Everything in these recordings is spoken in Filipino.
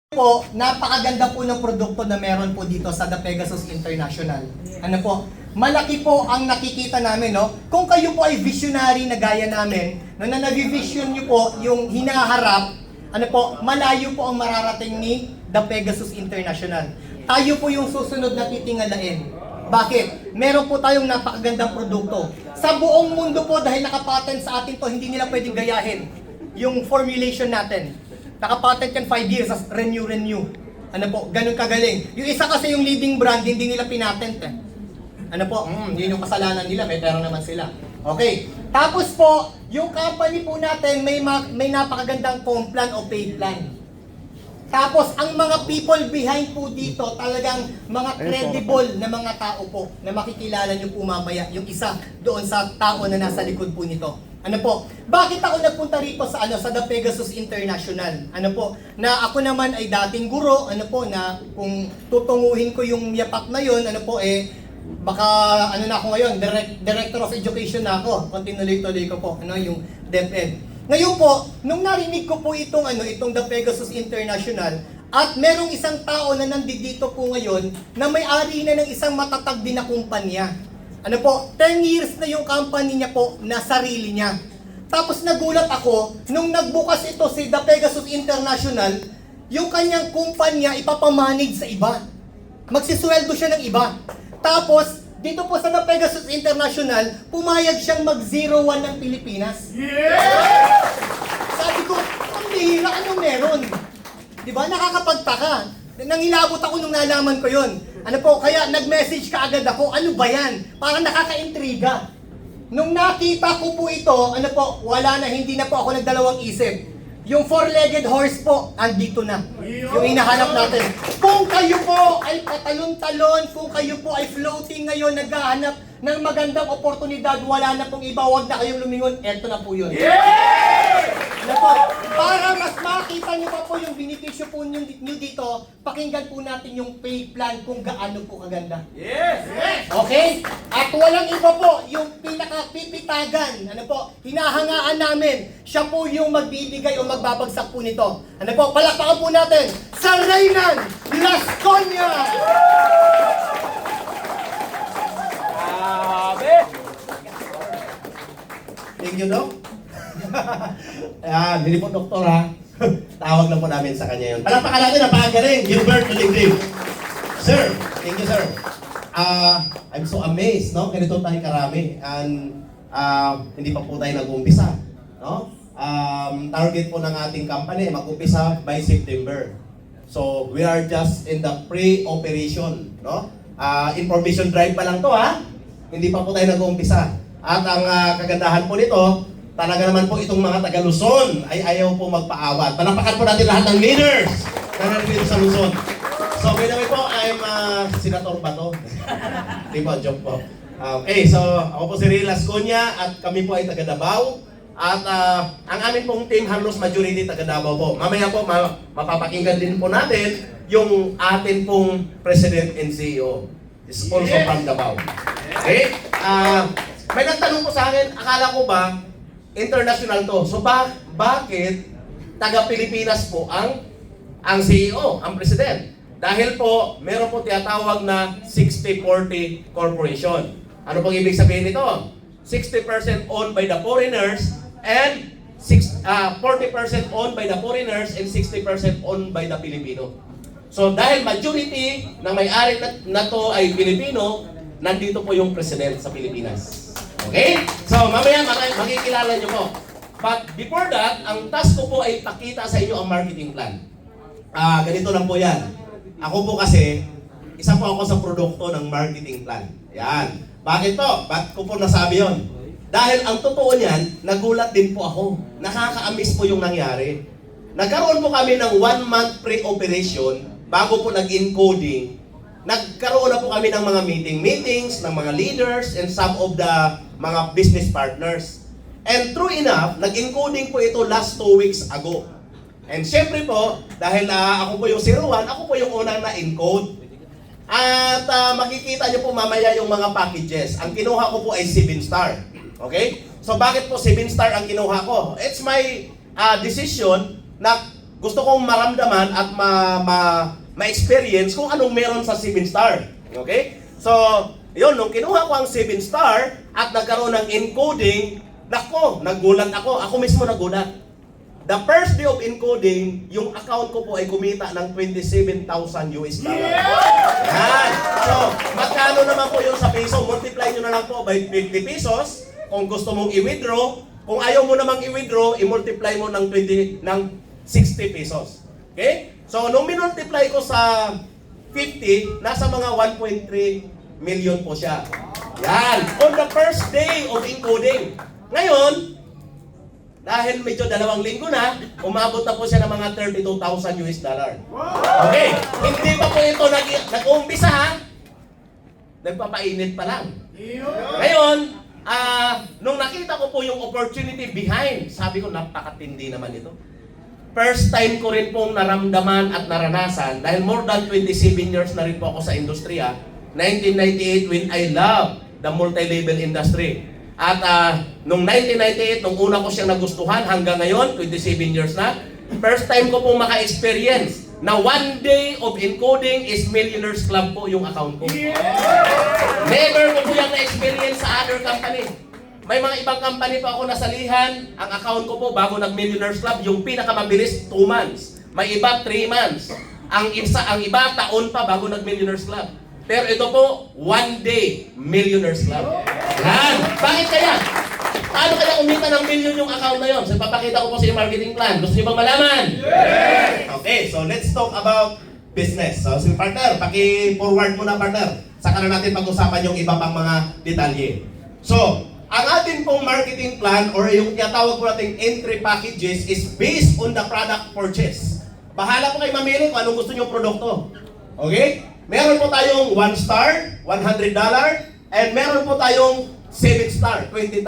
Po, napakaganda po ng produkto na meron po dito sa The Pegasus International. Ano po, malaki po ang nakikita namin, no? Kung kayo po ay visionary na gaya namin, no, na nag-vision nyo po yung hinaharap, ano po, malayo po ang mararating ni The Pegasus International. Tayo po yung susunod na titingalain. Bakit? Meron po tayong napakagandang produkto. Sa buong mundo po, dahil nakapatent sa atin to, hindi nila pwedeng gayahin yung formulation natin. Nakapatent yan 5 years as renew. Ano po, ganun kagaling. Yung isa kasi yung leading brand, hindi nila pinatent eh. Ano po, yun yung kasalanan nila, may pera naman sila. Okay. Tapos po, yung company po natin, may napakagandang com plan o pay plan. Tapos, ang mga people behind po dito, talagang mga credible na mga tao po, na makikilala nyo po mamaya, yung isa doon sa tao na nasa likod po nito. Ano po? Bakit ako nagpunta rito sa The Pegasus International? Ano po? Na ako naman ay dating guro, ano po, na kung tutunguhin ko yung yapak na yon, ano po, baka ano na ako ngayon, Director of Education na ako. Continuloy-tuloy ko po, yung DepEd. Ngayon po, nung narinig ko po itong The Pegasus International, at merong isang tao na nandito po ngayon na may-ari na ng isang matatag din na kumpanya. Ano po, 10 years na yung company niya po na sarili niya. Tapos nagulat ako, nung nagbukas ito si The Pegasus International, yung kanyang kumpanya ipapamanage sa iba. Magsisweldo siya ng iba. Tapos, dito po sa The Pegasus International, pumayag siyang mag-01 ng Pilipinas. Yeah! Sabi ko, ang bihira, anong meron? Diba, nakakapagtaka. Nangilabot ako nung nalaman ko yon. Ano po, kaya nag-message ka agad ako, ano ba yan? Parang nakaka-intriga. Nung nakita ko po ito, ano po, wala na, hindi na po ako nagdalawang isip. Yung four-legged horse po, andito na. Yung hinahanap natin. Kung kayo po ay patalon-talon, kung kayo po ay floating ngayon, naghahanap ng magandang oportunidad, wala na pong iba, wag na kayong lumingon, eto na po yun. Ano po, para mas makita nyo pa po yung benepisyo po nyo dito, pakinggan po natin yung pay plan kung gaano po kaganda. Yes! Okay? At walang iba po, yung pinakapipitagan, ano po, hinahangaan namin, siya po yung magbibigay o magbabagsak po nito. Ano po, palakpakan po natin, sa Reynan Lasconia! Thank you, Doc. Hindi po doktor ha. Tawag lang po namin sa kanya yun. Palakpakan natin, napakagaling. Gilbert Maligdig. Sir, thank you, sir. I'm so amazed, no? Ganito tayo karami. And hindi pa po tayo nag-umpisa, no? Target po ng ating company, mag-umpisa by September. So, we are just in the pre-operation, no? Information drive pa lang to, ha? Hindi pa po tayo nag-umpisa. At ang kagandahan po nito, talaga naman po itong mga taga Luzon ay ayaw po magpaawat. Palapakan po natin lahat ng leaders na nandito sa Luzon. So, by the way po, I'm Senator Bato. Di po, joke po. Okay, so ako po si Ray Lasconia at kami po ay taga Davao. At ang amin pong team, halos majority taga Davao po. Mamaya po, mapapakinggan din po natin yung atin pong President and CEO. Is also from Davao. Okay? May nagtanong po sa akin, akala ko ba international to? So bakit taga-Pilipinas po ang CEO, ang President? Dahil po, meron po tinatawag na 60-40 corporation. Ano pong ibig sabihin nito? 60% owned by the foreigners and 40% owned by the foreigners and 60% owned by the Filipino. So dahil majority ng may-ari na to ay Pilipino, nandito po yung President sa Pilipinas. Okay? So, mamaya makikilala nyo po. But before that, ang task ko po ay pakita sa inyo ang marketing plan. Ganito lang po yan. Ako po kasi, isa po ako sa produkto ng marketing plan. Yan. Bakit po? Bakit ko po nasabi yon? Dahil ang totoo niyan, nagulat din po ako. Nakaka-amaze po yung nangyari. Nagkaroon po kami ng 1 month pre-operation bago po nag-encoding. Nagkaroon na po kami ng mga meetings ng mga leaders and some of the mga business partners. And true enough, nag-encoding po ito last 2 weeks ago. And syempre po, dahil ako po yung 01, ako po yung unang na-encode. At makikita nyo po mamaya yung mga packages. Ang kinuha ko po ay 7-star. Okay? So bakit po 7-star ang kinuha ko? It's my decision na gusto kong maramdaman at ma-experience kung anong meron sa 7-star. Okay? So, yun, nung kinuha ko ang 7-star at nagkaroon ng encoding, nako, nagulat ako. Ako mismo nagulat. The first day of encoding, yung account ko po ay kumita ng $27,000 US. Yan. So, magkano naman po yun sa piso? Multiply nyo na lang po by 50 pesos. Kung gusto mong i-withdraw, kung ayaw mo namang i-withdraw, i-multiply mo ng 60 pesos. Okay? So, nung minultiply ko sa 50, nasa mga 1.3 million po siya. Yan. On the first day of encoding. Ngayon, dahil medyo 2 linggo na, umabot na po siya ng mga $32,000 US. Okay. Hindi pa po ito nag-uumpisa ha. Nagpapainit pa lang. Ngayon, nung nakita ko po yung opportunity behind, sabi ko, napakatindi naman ito. First time ko rin pong naramdaman at naranasan, dahil more than 27 years na rin po ako sa industriya, 1998 when I love the multi-label industry. At nung 1998, nung una ko siyang nagustuhan, hanggang ngayon, 27 years na, first time ko pong maka-experience na 1 day of encoding is Millionaires Club po yung account ko. Never ko po yung na-experience sa other company. May mga ibang company pa ako nasalihan, ang account ko po bago nag-Millionaires Club, yung pinakamabilis, 2 months. May iba, 3 months. Ang iba, taon pa bago nag-Millionaires Club. Pero ito po, 1 day, Millionaires Club. Yan! Bakit kaya? Paano kaya umita ng million yung account na yun? So, papakita ko po sa yung marketing plan. Gusto niyo bang malaman? Yes! Okay, so let's talk about business. So, si partner, paki-forward mo na partner. Saka na natin pag-usapan yung iba pang mga detalye. So, ang atin pong marketing plan or yung tinatawag po nating entry packages is based on the product purchase. Bahala po kayo mamili kung anong gusto nyo produkto. Okay? Meron po tayong 1 star, $100, and meron po tayong 7 star, $20,000.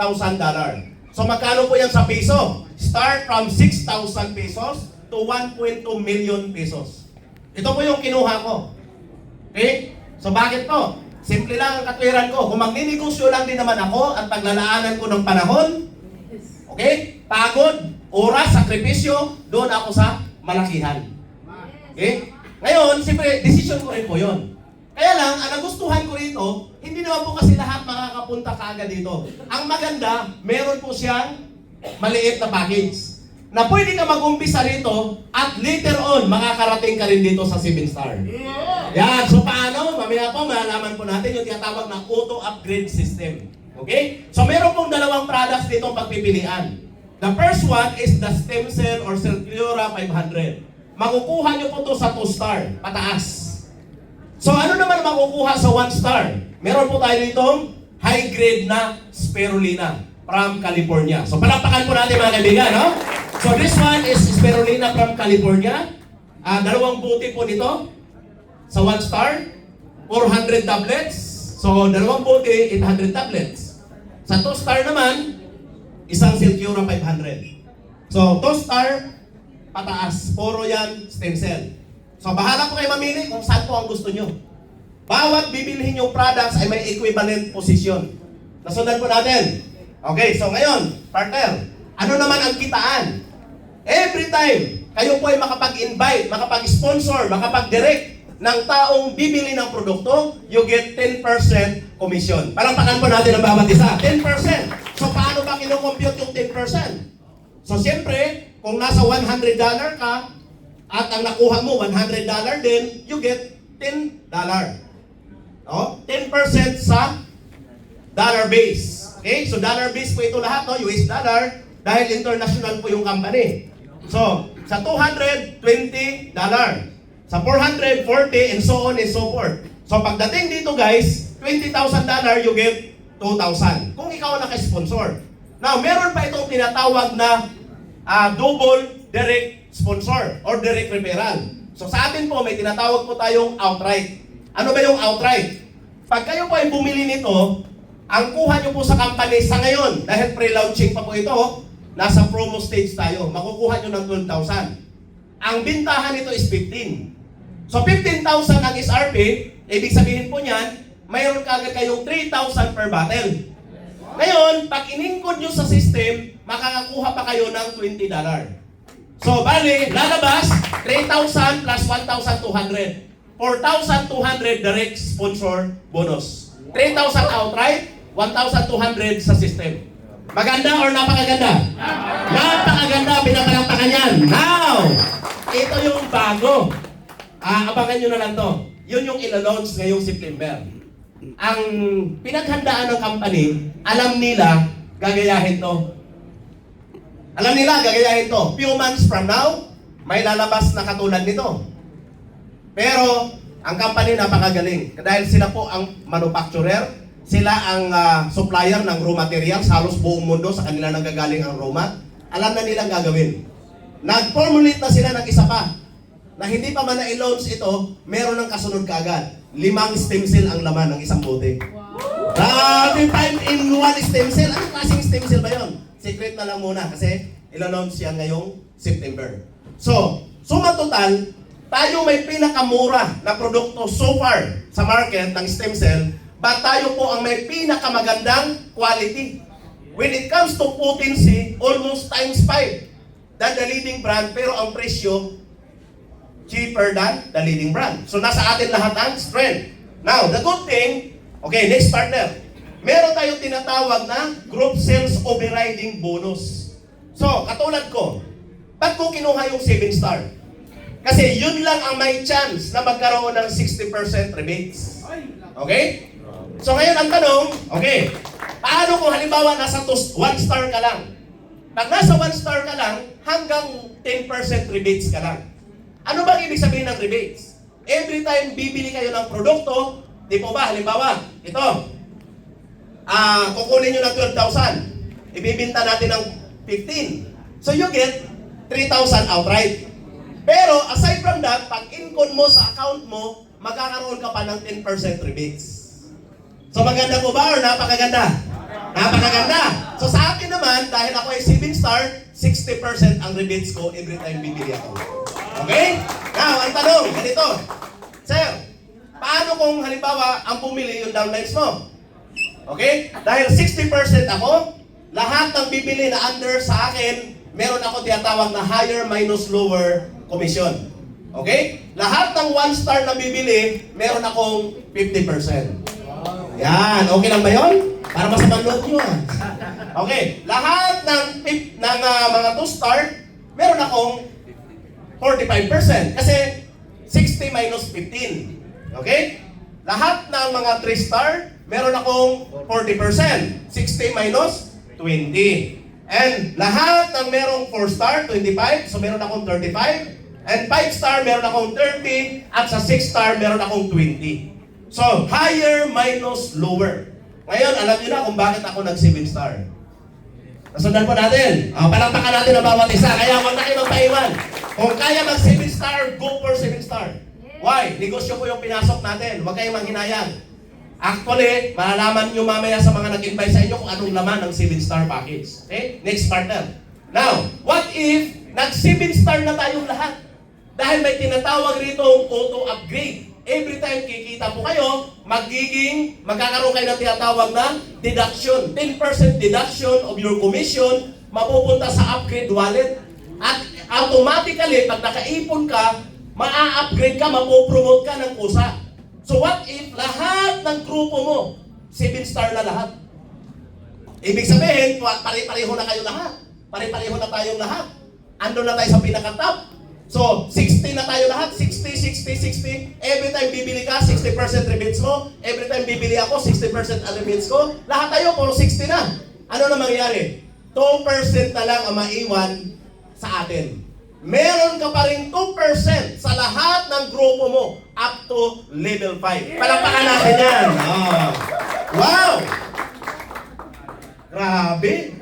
So magkano po yan sa piso? Start from 6,000 pesos to 1.2 million pesos. Ito po yung kinuha ko. Okay? So bakit po? Simple lang ang katwiran ko. Kung magninegosyo lang din naman ako at paglalaanan ko ng panahon, okay? Pagod, oras, sakripisyo, doon ako sa malakihan. Okay? Ngayon, siyempre, decision ko rin po yun. Kaya lang, ang nagustuhan ko rito, hindi naman po kasi lahat makakapunta kaagad dito. Ang maganda, meron po siyang maliit na package na pwede ka mag-umpisa rito at later on, makakarating ka rin dito sa 7-star. Yan, so paano? Mamaya po, malalaman po natin yung tinatawag na auto-upgrade system. Okay? So meron pong 2 products dito ang pagpipilian. The first one is the stem cell or Celcura 500. Makukuha nyo po ito sa 2-star, pataas. So ano naman makukuha sa 1-star? Meron po tayo ditong high-grade na spirulina from California. So palakpakan po natin mga kaibigan, no? So this one is spirulina from California. 2 buti po nito sa 1-star, 400 tablets. So 2 buti, 800 tablets. Sa 2-star naman, isang Celcura 500. So 2-star, pataas. Puro yan stem cell. So bahala po kayo mamili kung saan po ang gusto nyo. Bawat bibilhin yung products ay may equivalent position. Nasundan po natin. Okay, so ngayon, partner, ano naman ang kitaan? Every time kayo po ay makapag-invite, makapag-sponsor, makapag-direct ng taong bibili ng produkto, you get 10% commission. Palakpakan po natin ang bawat isa. 10%. So paano ba kinocompute yung 10%? So siyempre, kung nasa $100 ka, at ang nakuha mo $100 din, you get $10. No? 10% sa dollar base. Okay? So dollar base po ito lahat, no? US dollar, dahil international po yung company. So, sa $200, $20. Sa $400, $40, and so on and so forth. So pagdating dito guys, $20,000, you get $2,000. Kung ikaw ang naka-sponsor. Now, meron pa itong tinatawag na double direct sponsor or direct referral. So sa atin po, may tinatawag po tayong outright. Ano ba yung outright? Pag kayo po ay bumili nito, ang kuha nyo po sa company sa ngayon, dahil pre-launching pa po ito, nasa promo stage tayo, makukuha nyo ng 12,000. Ang bintahan nito is 15. So 15,000 ang SRP, ibig sabihin po niyan, mayroon kagad kayong 3,000 per bottle. Ngayon, pag iningkod nyo sa system, makakakuha pa kayo ng $20. So, bali, lalabas, 3,000 plus 1,200. 4,200 direct sponsor bonus. 3,000 outright, 1,200 sa system. Maganda or napakaganda? Napakaganda, pinapalakpakan yan. Now, ito yung bago. Abangan nyo na lang to. Yun yung ila-launch ngayong September. Ang pinaghandaan ng company, alam nila gagayahin to. Alam nila gagayahin to. Few months from now, may lalabas na katulad nito. Pero, ang company napakagaling. Dahil sila po ang manufacturer, sila ang supplier ng raw materials, halos buong mundo sa kanila nanggagaling ang raw mat. Alam na nilang gagawin. Nag-formulate na sila ng isa pa, na hindi pa man na-launch ito, meron ng kasunod kaagad. 5 stem cell ang laman ng isang bote. Grabe, 5-in-1 stem cell. Anong klaseng stem cell ba yun? Secret na lang muna kasi ila-launch yan ngayong September. So, suma total, tayo may pinakamura na produkto so far sa market ng stem cell, but tayo po ang may pinakamagandang quality. When it comes to potency, almost times 5 than the leading brand, pero ang presyo cheaper than the leading brand. So nasa atin lahat ang strength. Now, the good thing, okay, next partner. Meron tayong tinatawag na group sales overriding bonus. So, katulad ko, ba't ko kinuha yung 7-star? Kasi yun lang ang may chance na magkaroon ng 60% rebates. Okay? So ngayon ang tanong, okay, paano kung halimbawa nasa 1-star ka lang? Pag nasa 1-star ka lang, hanggang 10% rebates ka lang. Ano bang ibig sabihin ng rebates? Every time bibili kayo ng produkto, di po ba, halimbawa, ito, kukunin nyo ng 12,000, ibibinta natin ng 15. So you get 3,000 outright. Pero aside from that, pag income mo sa account mo, magkakaroon ka pa ng 10% rebates. So maganda po ba or napakaganda? Napakaganda! So sa akin naman, dahil ako ay 7-star, 60% ang rebates ko every time bibili ako. Okay? Now, ang tanong, ganito. Sir, paano kung halimbawa ang pumili yung downlines mo? Okay? Dahil 60% ako, lahat ng bibili na under sa akin, meron ako tinatawag na higher minus lower commission. Okay? Lahat ng 1-star na bibili, meron akong 50%. Yan, okay lang ba yun? Para masamang load nyo Okay, lahat ng mga 2-star, meron akong 45%. Kasi 60 minus 15. Okay? Lahat ng mga 3-star, meron akong 40%. 60 minus 20. And lahat ng merong 4-star, 25. So meron akong 35. And 5-star, meron akong 30. At sa 6-star, meron akong 20. So, higher minus lower. Ngayon, alam niyo na kung bakit ako nag 7-star. Nasundan po natin. Palakpakan natin ang bawat isa. Kaya huwag na kayo magpaiwan. Kung kaya mag 7-star, go for 7-star. Why? Negosyo po yung pinasok natin. Huwag kayong manghinayang. Actually, malalaman nyo mamaya sa mga nag-invite sa inyo kung anong laman ng 7-star package. Okay? Next partner. Now, what if nag 7-star na tayong lahat? Dahil may tinatawag rito auto-upgrade. Every time kikita po kayo, magkakaroon kayo ng tinatawag na deduction. 10% deduction of your commission mapupunta sa upgrade wallet. At automatically, pag nakaipon ka, ma-upgrade ka, mapopromote ka ng kusa. So what if lahat ng grupo mo, 7-star na lahat? Ibig sabihin, pare-pareho na kayo lahat. Pare-pareho na tayong lahat. Ando na tayo sa pinaka-top. So, 60 na tayo lahat. 60, 60, 60. Every time bibili ka, 60% rebates mo. Every time bibili ako, 60% ang rebates ko. Lahat tayo, puro 60 na. Ano na mangyayari? 2% na lang ang maiwan sa atin. Meron ka pa rin 2% sa lahat ng grupo mo up to level 5. Palakpakan natin yan. Oh. Wow! Grabe.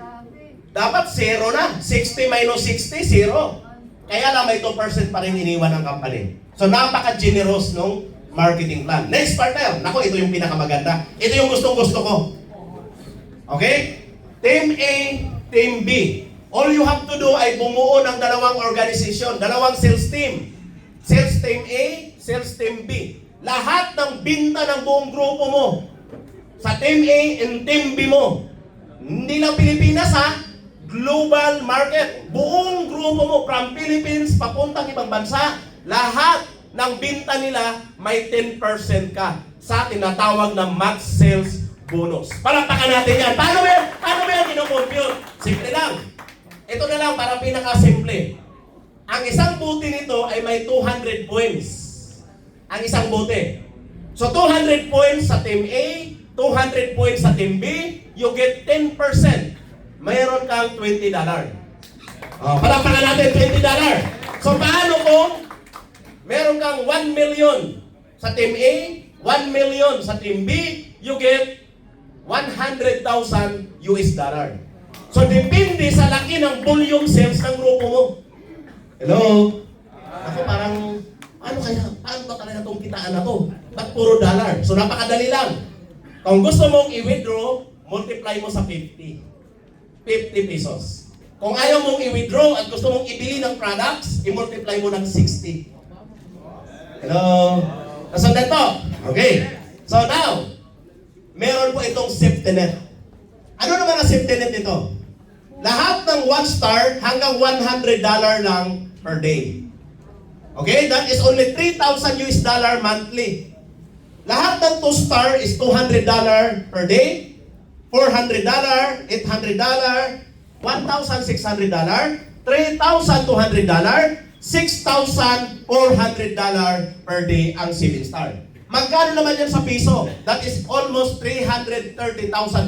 Dapat 0 na. 60 minus 60, 0. Kaya lang may 2% pa rin iniwan ng company. So napaka-generous nung marketing plan. Next partner. Nako, ito yung pinakamaganda. Ito yung gustong-gusto ko. Okay? Team A, Team B. All you have to do ay bumuo ng dalawang organisasyon, dalawang sales team. Sales Team A, Sales Team B. Lahat ng binta ng buong grupo mo sa Team A and Team B mo. Hindi lang Pilipinas ha. global market. Buong grupo mo, from Philippines, papuntang ibang bansa, lahat ng binta nila may 10% ka sa tinatawag na max sales bonus. Palakpakan natin yan. Paano ba yan? Paano ba yan kinocompute? Simple lang. Ito na lang para pinaka-simple. Ang isang bote nito ay may 200 points. Ang isang bote. So 200 points sa Team A, 200 points sa Team B, you get 10%. Mayroon kang $20. Palakpakan natin, $20. So paano kung meron kang 1 million sa Team A, 1 million sa Team B, you get $100,000 US. So depende sa laki ng volume sales ng grupo mo. Hello? Ako parang, paano ba talaga itong kitaan na to? Ba't puro dollar? So napakadali lang. Kung gusto mong i-withdraw, multiply mo sa 50. 50 pesos. Kung ayaw mong i-withdraw at gusto mong ibili ng products, i-multiply mo ng 60. Hello? Nasundan to? Okay. So now, meron po itong safety net. Ano naman ang safety net nito? Lahat ng 1 star hanggang $100 lang per day. Okay? That is only $3,000 US monthly. Lahat ng 2 star is $200 per day, $400, $800, $1,600, $3,200, $6,400 per day ang 7 star. Magkano naman yan sa piso? That is almost 330,000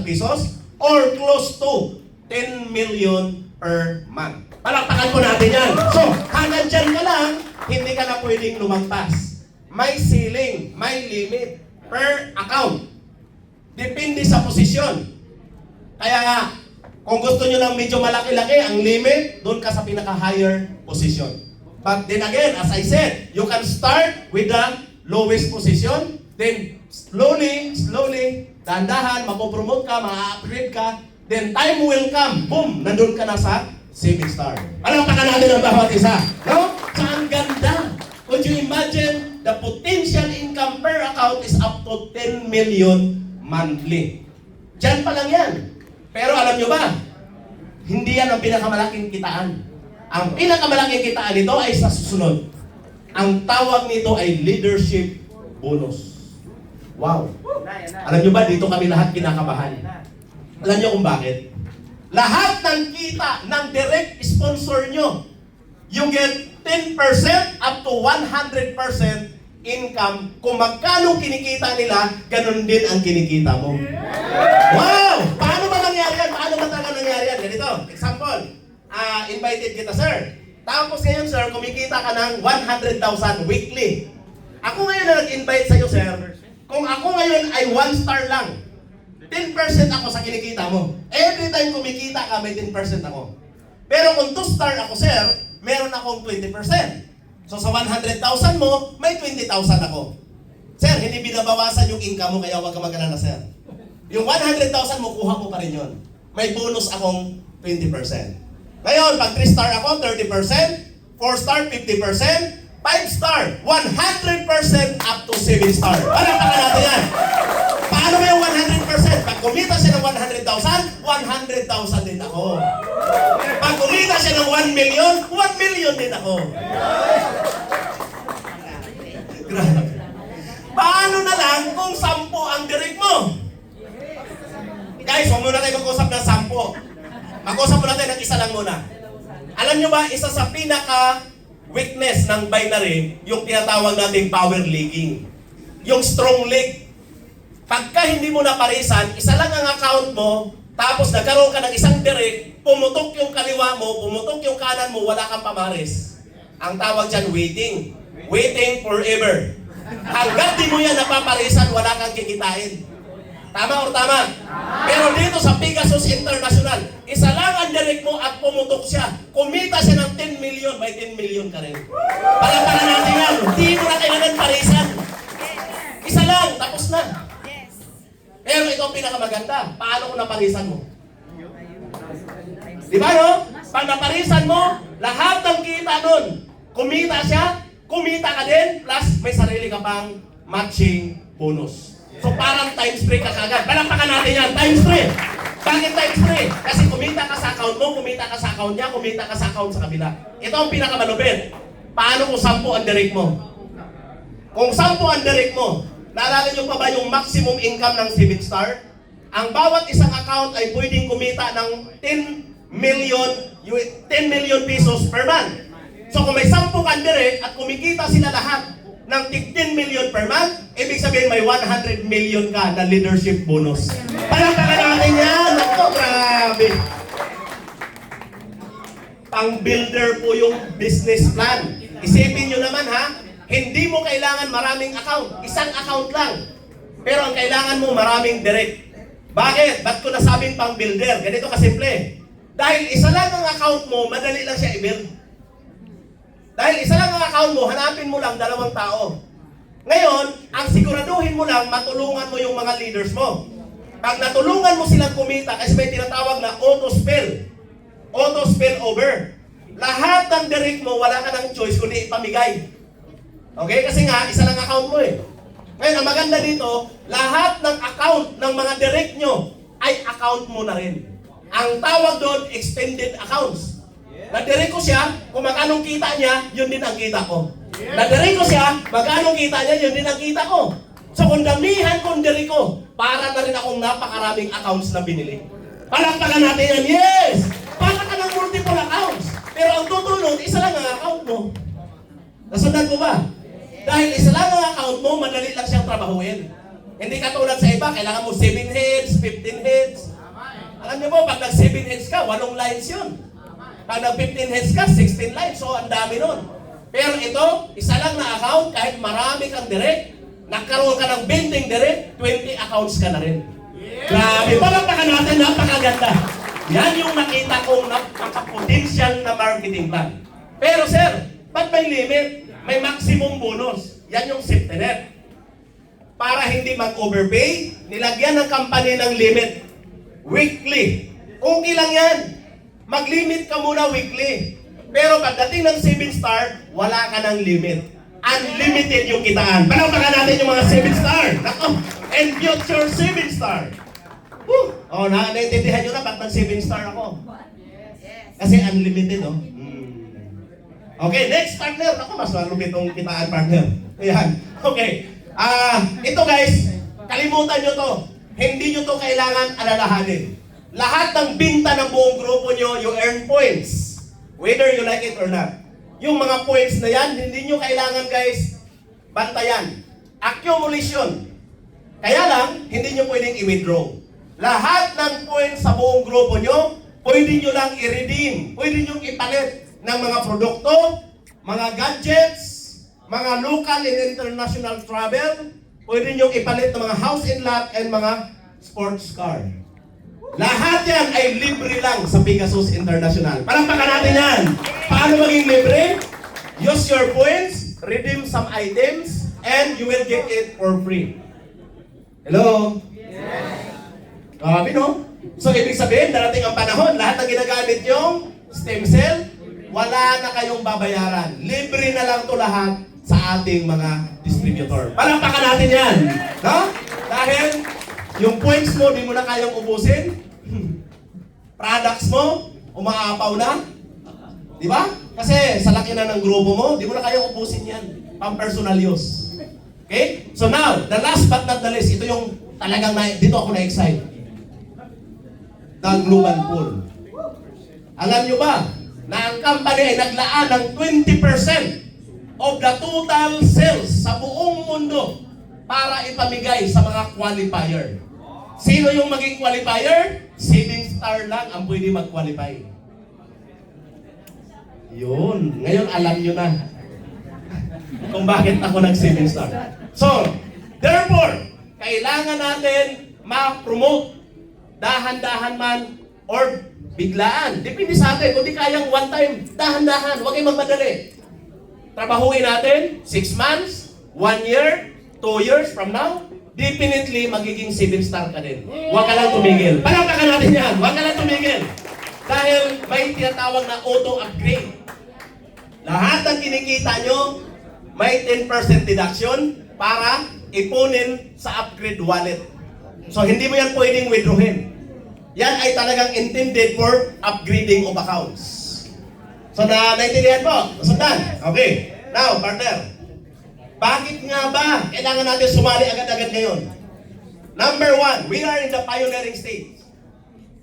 pesos or close to 10 million per month. Palakpakan po natin yan. So, hanggang dyan ka lang, hindi ka na pwedeng lumagpas. May ceiling, may limit per account. Depende sa posisyon. Kaya nga, kung gusto nyo ng medyo malaki-laki, ang limit, doon ka sa pinaka-higher position. But then again, as I said, you can start with the lowest position, then slowly, dahan-dahan, mapopromote ka, ma-upgrade ka, then time will come, boom, nandun ka na sa 7 star. Alam pa ka natin ang bawat isa. No? So, ang ganda. Could you imagine, the potential income per account is up to 10 million monthly. Diyan pa lang yan. Pero alam nyo ba, hindi yan ang pinakamalaking kitaan. Ang pinakamalaking kitaan nito ay sa susunod. Ang tawag nito ay leadership bonus. Wow. Alam nyo ba, dito kami lahat kinakabahan. Alam nyo kung bakit? Lahat ng kita ng direct sponsor nyo, you get 10% up to 100% income. Kung magkano kinikita nila, ganun din ang kinikita mo. Wow! Paano ba nangyari yan? Paano ba talaga nangyari yan? Ganito, example, invited kita, sir. Tapos ngayon, sir, kumikita ka ng 100,000 weekly. Ako ngayon na nag-invite sa'yo, sir. Kung ako ngayon ay 1 star lang, 10% ako sa kinikita mo. Every time kumikita ka, may 10% ako. Pero kung 2 star ako, sir, meron akong 20%. So sa 100,000 mo, may 20,000 ako. Sir, hindi binabawasan yung income mo, kaya huwag ka mag-alala, sir. Yung 100,000 mo, kuha mo pa rin yun. May bonus akong 20%. Ngayon, pag 3 star ako, 30%, 4 star, 50%, 5 star, 100% up to 7 star. Palakpakan natin yan. Paano ba yung 100%? Pag kumita siya ng 100,000, 100,000 din ako. Pag kumita siya ng 1 million, 1 million din ako. Grabe. Paano na lang kung 10 ang direct mo? Guys, huwag muna tayo mag-usap ng 10. Mag-usap muna tayo ng isa lang muna. Alam nyo ba, isa sa pinaka-weakness ng binary, yung tinatawag nating power leaking. Yung strong leg. Pagka hindi mo naparisan, isa lang ang account mo, tapos nagkaroon ka ng isang direct, pumutok yung kaliwa mo, pumutok yung kanan mo, wala kang pamaris. Ang tawag dyan, waiting. Waiting forever. Hanggat di mo yan napaparisan, wala kang kikitain. Tama or tama? Pero dito sa Pegasus International, isa lang ang direct mo at pumutok siya. Kumita siya ng 10 million, may 10 million ka rin. Palakpakan natin yan. Di mo na kailangan parisan. Isa lang, tapos na. Pero ito ang pinakamaganda. Paano kung naparisan mo? Di ba no? Pag naparisan mo, lahat ng kita nun, kumita siya, kumita ka din, plus may sarili ka pang matching bonus. So parang times 3 ka kagad. Palakpakan natin yan, times 3. Bakit times 3? Kasi kumita ka sa account mo, kumita ka sa account niya, kumita ka sa account sa kabila. Ito ang pinakamalupit. Paano kung 10 ang direct mo? Kung 10 ang direct mo, naalala nyo pa ba yung maximum income ng 7 Star? Ang bawat isang account ay pwedeng kumita ng 10 million pesos per month. So kung may 10 kang direct at kumikita sila lahat ng 15 million per month, ibig sabihin may 100 million ka na leadership bonus. Palakpakan natin yan! Ako, grabe! Pang-builder po yung business plan. Isipin nyo naman ha, hindi mo kailangan maraming account. Isang account lang. Pero ang kailangan mo maraming direct. Bakit? Ba't ko nasabing pang-builder? Ganito kasimple. Dahil isa lang ang account mo, madali lang siya i-build. Dahil isa lang ang account mo, hanapin mo lang 2 tao. Ngayon, ang siguraduhin mo lang, matulungan mo yung mga leaders mo. Pag natulungan mo silang kumita, kasi may tinatawag na auto-spill over. Lahat ng direct mo, wala ka ng choice kundi ipamigay. Okay? Kasi nga, isa lang account mo eh. Ngayon, ang maganda dito, lahat ng account ng mga direct nyo ay account mo na rin. Ang tawag doon, extended accounts. Na-direct ko siya, kung magkanong kita niya, yun din ang kita ko. Na-direct ko siya, magkanong kita niya, yun din ang kita ko. So kung damihan kong direct ko, para na rin akong napakaraming accounts na binili. Palakpakan natin yan, yes! Para ka ng multiple accounts. Pero ang tutulong, isa lang ang account mo. Nasundan mo ba? Dahil isa lang ang account mo, madali lang siyang trabahuin. Hindi katulad sa iba, kailangan mo 7 heads, 15 heads. Alam niyo po, pag nag-7 heads ka, 8 lines yun. Pag nag-15 heads ka, 16 lines. So, ang dami nun. Pero ito, isa lang na account, kahit marami kang direct, nagkaroon ka ng 20 direct, 20 accounts ka na rin. Grabe, palakpakan natin, napakaganda. Yan yung nakita kong napaka-potential na marketing plan. Pero sir, ba't may limit? May maximum bonus. Yan yung safety net. Para hindi mag-overpay, nilagyan ng company ng limit. Weekly. Okay lang yan. Mag-limit ka muna weekly. Pero pagdating ng 7 Star, wala ka ng limit. Unlimited yung kitaan. Palakpakan natin yung mga 7 Star. Nako, and future 7 Star. Woo! Oh, naintindihan nyo na ba't nag 7 Star ako? Kasi unlimited, oh. Okay, next partner. Ako, mas malupit itong kitaan partner. Ayan. Okay. Ito guys, kalimutan nyo to. Hindi nyo to kailangan alalahanin. Lahat ng binta ng buong grupo nyo, you earn points. Whether you like it or not. Yung mga points na yan, hindi nyo kailangan guys, bantayan. Accumulation. Kaya lang, hindi nyo pwedeng i-withdraw. Lahat ng points sa buong grupo nyo, pwede nyo lang i-redeem. Pwede nyo ipalit ng mga produkto, mga gadgets, mga local and international travel, pwede nyo ipalit ng mga house and lot and mga sports car. Lahat yan ay libre lang sa Pegasus International. Palakpakan natin yan. Paano maging libre? Use your points, redeem some items, and you will get it for free. Hello? Yes. Grabe no? So ibig sabihin, darating ang panahon, lahat ng ginagamit yung stem cell, wala na kayong babayaran. Libre na lang to lahat sa ating mga distributor. Palakpakan natin yan. No? Dahil yung points mo, di mo na kayang ubusin. Products mo, umaapaw na. Di ba? Kasi sa laki na ng grupo mo, di mo na kayang ubusin yan. Pang-personal use. Okay? So now, the last but not the least, ito yung talagang dito ako na-excite. The Global Pool. Alam nyo ba, na ang company ay naglaan ng 20% of the total sales sa buong mundo para ipamigay sa mga qualifier. Sino yung maging qualifier? 7 Star lang ang pwede mag-qualify. Yun. Ngayon alam nyo na kung bakit ako nag-7 Star. So, therefore, kailangan natin ma-promote dahan-dahan man or biglaan. Depende sa atin. Kung di kayang one time, dahan-dahan. Huwag kayong magmadali. Trabahuin natin 6 months, 1 year, 2 years from now, definitely magiging 7 Star ka din. Huwag ka lang tumigil. Palakpakan natin yan. Huwag ka lang tumigil. Dahil may tinatawag na auto-upgrade. Lahat ng kinikita nyo, may 10% deduction para ipunin sa upgrade wallet. So hindi mo yan pwedeng withdrawin. Yan ay talagang intended for upgrading of accounts. So naintindihan po? Nasundan? Okay. Now, partner. Bakit nga ba kailangan natin sumali agad-agad ngayon? Number one, we are in the pioneering stage.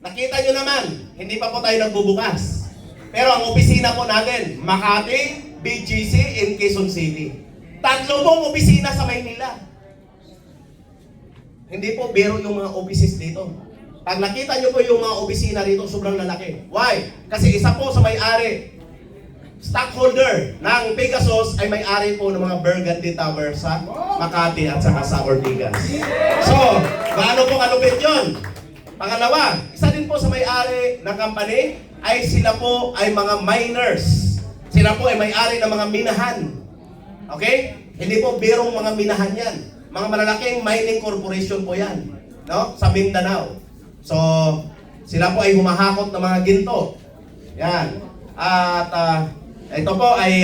Nakita nyo naman, hindi pa po tayo nagbubukas. Pero ang opisina po natin, Makati, BGC, in Quezon City. 3 pong opisina sa Maynila. Hindi po biro yung mga offices dito. Pag nakita nyo po yung mga opisina dito, sobrang lalaki. Why? Kasi isa po sa may-ari, stockholder ng Pegasus ay may-ari po ng mga Burgundy Tower sa Makati at saka sa Ortigas. So, gaano po kalupit yun? Pangalawa, isa din po sa may-ari ng company ay sila po ay mga miners. Sila po ay may-ari ng mga minahan. Okay? Hindi po birong mga minahan yan. Mga malalaking mining corporation po yan, no? Sa Mindanao. So, sila po ay humahakot ng mga ginto. Yan. At ito po ay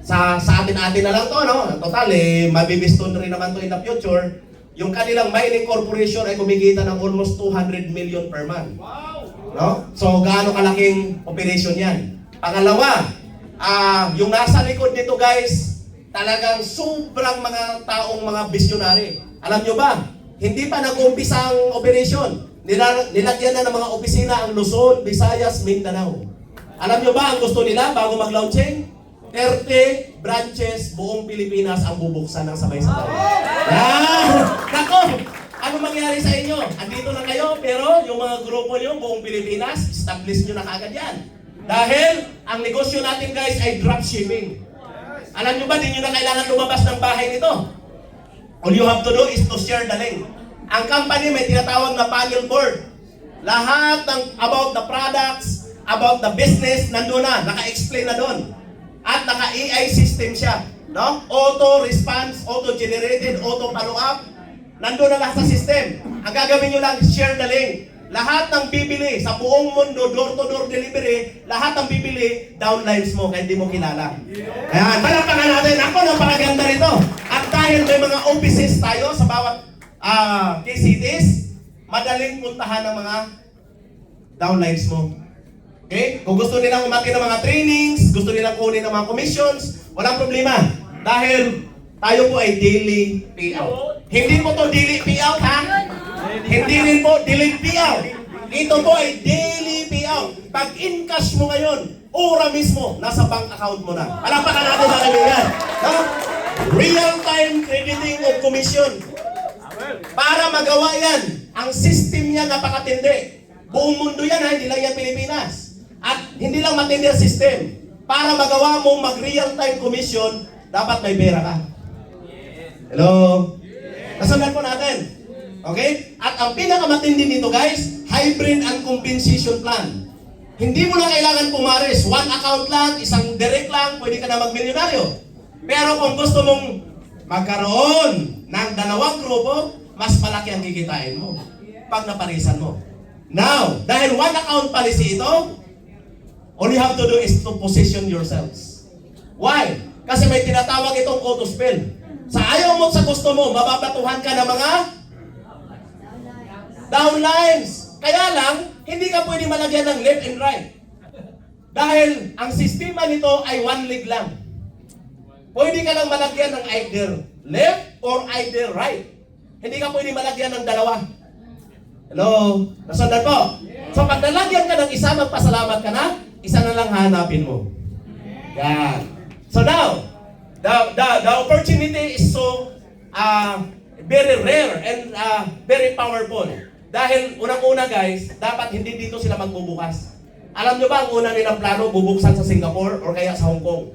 sa atin-atin na lang to, no? Total, mabibiston rin naman to in the future. Yung kanilang mining corporation ay kumikita ng almost 200 million per month. Wow! No? So, gaano kalaking operation yan? Pangalawa, yung nasa likod nito guys, talagang sobrang mga taong mga visionary. Alam nyo ba, hindi pa nag-umpisa ang operation. Nilagyan na ng mga opisina ang Luzon, Visayas, Mindanao. Alam nyo ba ang gusto nila bago mag-launching? 30 branches buong Pilipinas ang bubuksan ng sabay-sabay. Nako! Ano mangyari sa inyo? Andito na kayo, pero yung mga grupo nyo buong Pilipinas, establish nyo na kagad yan. Dahil ang negosyo natin guys ay dropshipping. Alam nyo ba, di nyo na kailangan lumabas ng bahay nito. All you have to do is to share the link. Ang company may tinatawag na panel board. Lahat ng about the products, about the business, nandun na, naka-explain na doon. At naka-AI system siya. No? Auto-response, auto-generated, auto-follow-up. Nandun na lahat sa system. Ang gagawin nyo lang, share the link. Lahat ng bibili sa buong mundo, door-to-door delivery, lahat ng bibili, downlines mo, kahit di mo kilala. Ayan, palakpakan natin. Ako, napakaganda nito. At dahil may mga offices tayo sa bawat key cities, madaling puntahan ng mga downlines mo. Okay? Kung gusto nilang umaki ng mga trainings, gusto nilang kunin ng mga commissions, walang problema. Dahil tayo po ay daily payout. Hindi po to daily payout, ha? Hindi rin po daily payout. Ito po ay daily payout. Pag in-cash mo ngayon, ora mismo, nasa bank account mo na. Palapakan natin sa kaibigan. No? Real-time crediting of commission. Para magawa yan, ang system niya napakatindi. Buong mundo yan, ha? Hindi lang yan Pilipinas. At hindi lang matindi ang system. Para magawa mong mag-real-time commission, dapat may pera ka. Hello? Nasundan po natin. Okay? At ang pinakamatindi nito guys, hybrid and compensation plan. Hindi mo na kailangan pumares. One account lang, isang direct lang, pwede ka na magmilyonaryo. Pero kung gusto mong magkaroon ng 2 grupo, mas malaki ang kikitain mo pag naparisan mo. Now, dahil one account policy ito, all you have to do is to position yourselves. Why? Kasi may tinatawag itong auto-spell. Sa ayaw mo sa gusto mo, mababatuhan ka ng mga downlines. Kaya lang, hindi ka pwede malagyan ng left and right. Dahil ang sistema nito ay one leg lang. Pwede ka lang malagyan ng either left or either right. Hindi ka pwede malagyan ng dalawa. Hello? Nasundan po? So pag nalagyan ka ng isa, magpasalamat ka na, isa na lang hanapin mo. Yan. So now, the opportunity is so very rare and very powerful. Dahil unang-una guys, dapat hindi dito sila magbubukas. Alam nyo ba ang una nilang plano, bubuksan sa Singapore or kaya sa Hong Kong?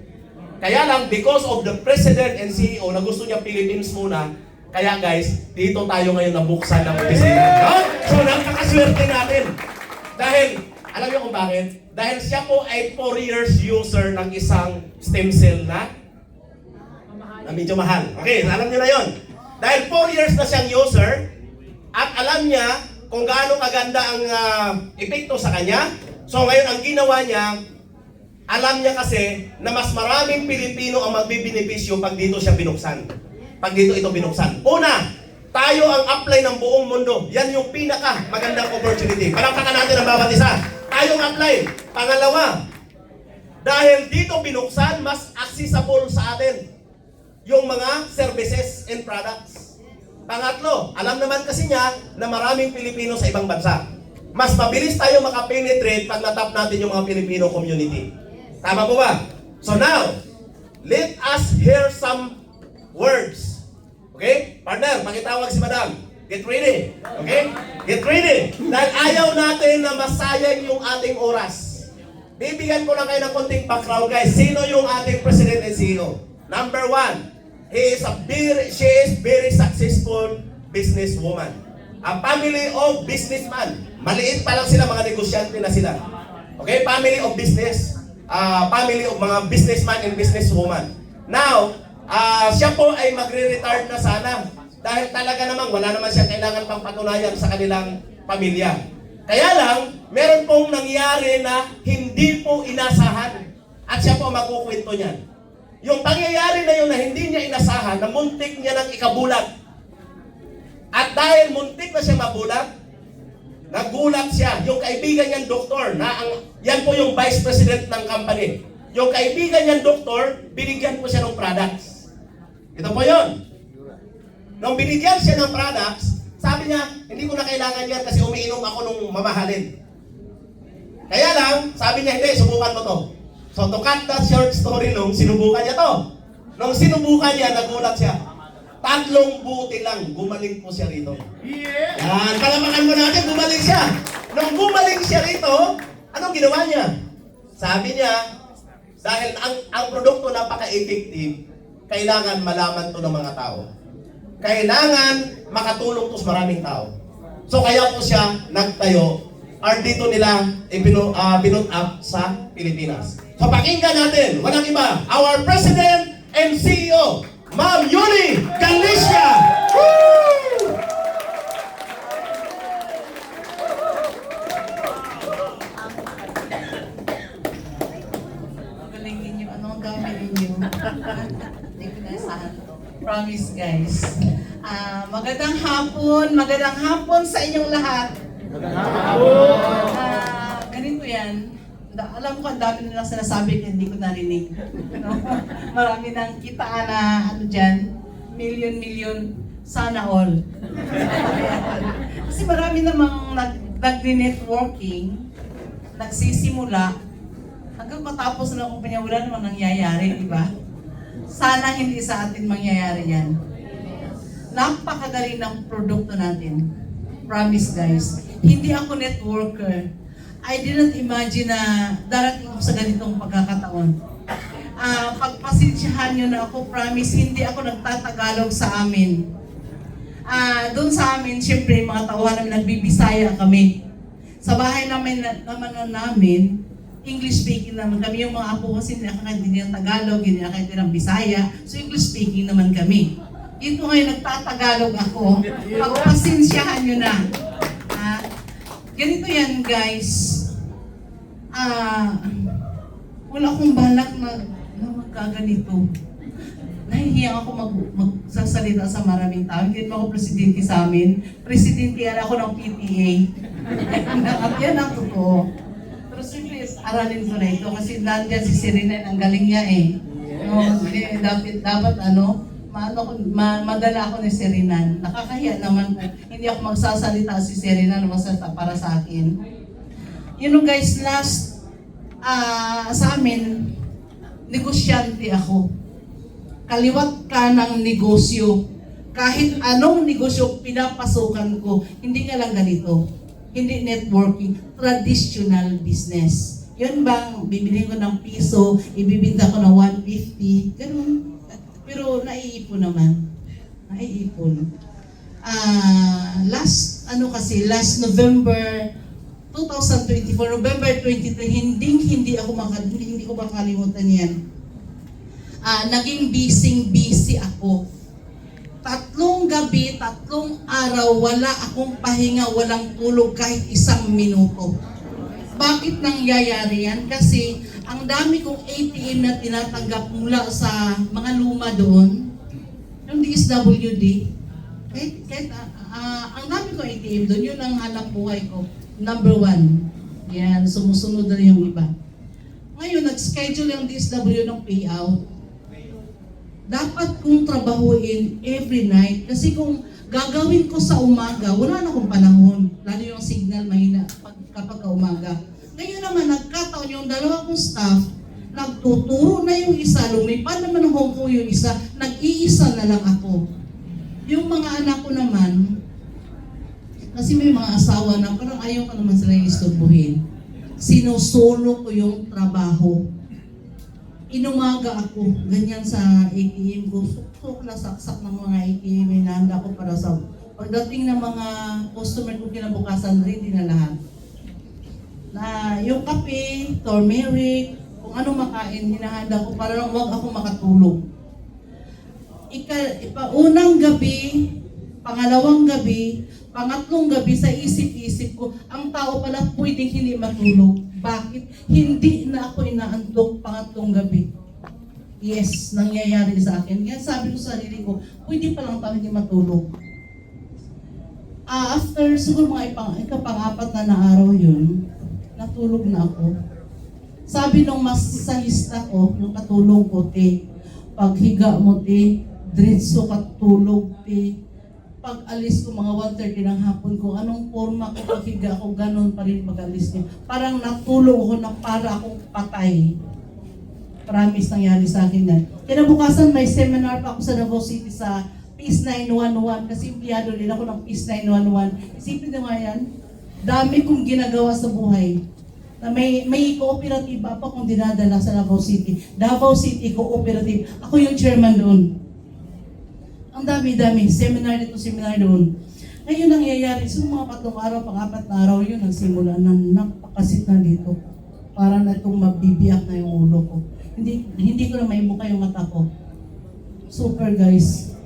Kaya lang, because of the President and CEO na gusto niya Philippines muna, kaya guys, dito tayo ngayon nabuksan ng opisina. No? So napakaswerte natin. Dahil, alam niyo kung bakit? Dahil siya po ay 4 years user ng isang stem cell na medyo mahal. Okay, alam niyo na yon. Dahil 4 years na siyang user, at alam niya kung gaano kaganda ang epekto sa kanya. So ngayon ang ginawa niya, alam niya kasi na mas maraming Pilipino ang magbibenepisyo pag dito siya binuksan. Pag dito ito binuksan. Una, Tayo ang apply ng buong mundo. Yan yung pinaka magandang opportunity. Palakpakan natin ang bawat isa. Tayong apply. Pangalawa, dahil dito binuksan, mas accessible sa atin yung mga services and products. Pangatlo, alam naman kasi niya na maraming Pilipino sa ibang bansa. Mas mabilis tayo makapenetrate pag natap natin yung mga Filipino community. Tama po ba? So now, let us hear some words. Okay? Partner, pakitawag si Madam. Get ready. Okay? Get ready. Dahil ayaw natin na masayang yung ating oras. Bibigyan ko lang kayo ng konting background, guys. Sino yung ating President and CEO? Number one, she is very successful businesswoman. A family of businessman. Maliit pa lang sila, mga negosyante na sila. Okay? Family of business. Family of mga businessman and businesswoman. Now, siya po ay magre-retire na sana. Dahil talaga namang wala naman siya kailangan pang patunayan sa kanilang pamilya. Kaya lang, meron pong nangyari na hindi po inasahan. At siya po magkukwento niyan. Yung pangyayari na yun na hindi niya inasahan, na muntik niya ng ikabulat. At dahil muntik na siya mabulat, nagulat siya. Yung kaibigan niyang doktor, yan po yung vice president ng company. Yung kaibigan niyang doktor, binigyan po siya ng products. Ito po yun. Nung binigyan siya ng products, sabi niya, hindi ko na kailangan yan kasi umiinom ako nung mamahalin. Kaya lang, sabi niya, hindi, subukan mo to. So to cut that short story, nung sinubukan niya to. Nung sinubukan niya, nagulat siya. 3 buti lang, gumaling po siya rito. Yan, palamakan mo natin, gumaling siya. Nung gumaling siya rito, anong ginawa niya? Sabi niya, dahil ang produkto napaka-effective, kailangan malaman to ng mga tao. Kailangan makatulong to sa maraming tao. So kaya po siya nagtayo, or dito nila binut up sa Pilipinas. So pakinggan natin, walang iba, our President and CEO, Ma'am Yuli Galicia! Woo! Magaling ninyo. Anong gamit ninyo? Hindi ko naisahan to. Promise, guys. Magandang hapon sa inyong lahat. Ganito yan. Alam ko, ang dami nilang sinasabi kaya hindi ko narinig. No? Marami nang kitaan na dyan, million, sana all. Kasi marami namang nag-networking, nagsisimula, hanggang matapos na kumpanya, wala namang nangyayari, di ba? Sana hindi sa atin mangyayari yan. Napakagaling ng produkto natin. Promise, guys. Hindi ako networker. I didn't imagine na darating ako sa ganitong pagkakataon. Pagpasensyahan nyo na ako, promise, hindi ako nagtatagalog sa amin. Doon sa amin, syempre, mga tauhan namin, nagbibisaya kami. Sa bahay namin, English speaking naman kami. Yung mga apo kasi hindi nakakaintindi ng Tagalog, hindi nakakaintindi ng Bisaya. So English speaking naman kami. Ito ngayon, nagtatagalog ako. Pagpasensyahan nyo na. Ganito yan, guys. Wala akong balak na magkaganito. Nahihiya ako magsasalita sa maraming tao. Hindi pa ako presidente sa amin. Presidente yan ako ng PTA. Yan ang totoo. Pero siyempre, aralin ko na ito kasi nandiyan si Serena, ang galing niya eh. No, dapat madala ako ni Serena. Nakakahiya naman, hindi ako magsasalita si Serena na magsasalita para sa akin. You know guys, last sa amin, negosyante ako. Kaliwat ka ng negosyo. Kahit anong negosyo pinapasukan ko, hindi nga lang ganito. Hindi networking, traditional business. Yun bang bibili ko ng piso, ibibinta ko ng 150, ganun. Pero naiipon naman. Naiipon. Last November 2024, November 23, hindi ko makalimutan yan. Naging busy ako. 3 gabi, 3 araw, wala akong pahinga, walang tulog kahit 1 minuto. Bakit nangyayari yan? Kasi ang dami kong ATM na tinatanggap mula sa mga luma doon, yung DSWD, Kahit ang dami ko ATM doon, yun ang hanap buhay ko. Number 1. Yan, sumusunod na yung iba. Ngayon, nag-schedule yung DSW ng payout. Dapat kong trabahuin every night. Kasi kung gagawin ko sa umaga, wala na akong panahon. Lalo yung signal mahina kapag umaga. Ngayon naman, nagkataon yung dalawa kong staff, nagtuturo na yung isa, lumipad naman ng Hong Kong yung isa, nag-iisa na lang ako. Yung mga anak ko naman, kasi may mga asawa na parang ayaw ka naman sila istorbohin. Sinusolo ko yung trabaho. Inumaga ako, ganyan sa ATM ko. So, nasaksak ng mga ATM, hinahanda ko para sa pagdating ng mga customer ko kinabukasan, ready na lahat. Na yung kape, turmeric, kung ano makain, hinahanda ko para lang wag ako makatulog. Unang gabi, pangalawang gabi, pangatlong gabi sa isip-isip ko, ang tao pala pwedeng hindi matulog. Bakit? Hindi na ako inaantok pangatlong gabi. Yes, nangyayari sa akin. Kaya sabi ko sa sarili ko, pwede pa lang tao hindi matulog. After siguro mga pang-apat na araw yun, natulog na ako. Sabi nung masahista ko, yung katulong ko, te, paghiga mo, te, diretso katulog, te. Pag alis ko mga 1:30 ng hapon ko, anong forma ko paghiga ko, ganun pa rin pag-alis niya. Parang natulog ako na para akong patay. Promise nangyari sa akin yan. Kinabukasan may seminar pa ako sa Davao City sa Peace 911 kasi empleyado din ako ng Peace 911. Isipin nyo nga yan, dami kong ginagawa sa buhay. Na may kooperatiba pa kung dinadala sa Davao City. Davao City Cooperative. Ako yung chairman doon. Ang dami-dami. Seminar dito, seminar doon. Ngayon nangyayari, so mga 3 araw, pang-4 na araw yun, nagsimula na napakasit na dito. Para na itong mabibiyak na yung ulo ko. Hindi ko na maibuka yung mata ko. Super guys.